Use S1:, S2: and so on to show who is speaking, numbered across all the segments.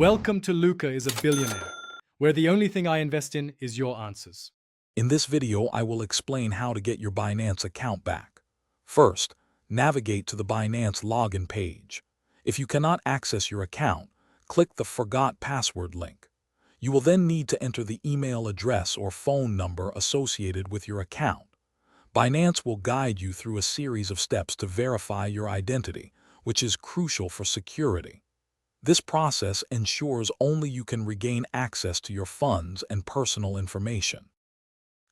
S1: Welcome to Luca is a Billionaire, where the only thing I invest in is your answers.
S2: In this video, I will explain how to get your Binance account back. First, navigate to the Binance login page. If you cannot access your account, click the Forgot Password link. You will then need to enter the email address or phone number associated with your account. Binance will guide you through a series of steps to verify your identity, which is crucial for security. This process ensures only you can regain access to your funds and personal information.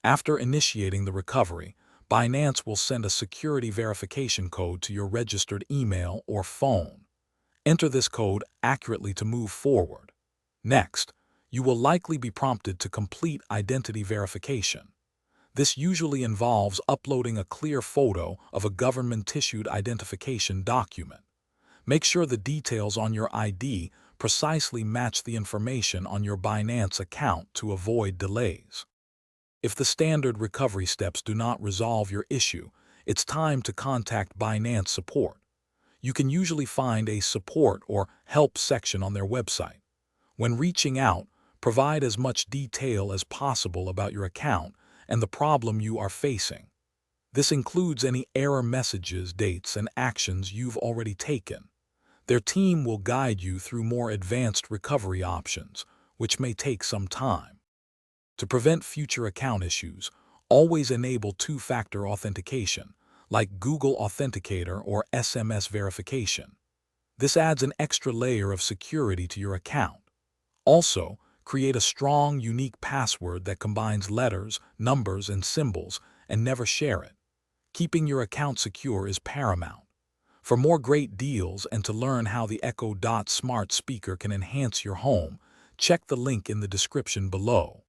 S2: After initiating the recovery, Binance will send a security verification code to your registered email or phone. Enter this code accurately to move forward. Next, you will likely be prompted to complete identity verification. This usually involves uploading a clear photo of a government-issued identification document. Make sure the details on your ID precisely match the information on your Binance account to avoid delays. If the standard recovery steps do not resolve your issue, it's time to contact Binance support. You can usually find a support or help section on their website. When reaching out, provide as much detail as possible about your account and the problem you are facing. This includes any error messages, dates, and actions you've already taken. Their team will guide you through more advanced recovery options, which may take some time. To prevent future account issues, always enable two-factor authentication, like Google Authenticator or SMS verification. This adds an extra layer of security to your account. Also, create a strong, unique password that combines letters, numbers, and symbols, and never share it. Keeping your account secure is paramount. For more great deals and to learn how the Echo Dot smart speaker can enhance your home, check the link in the description below.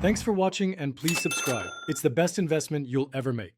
S1: Thanks for watching and please subscribe. It's the best investment you'll ever make.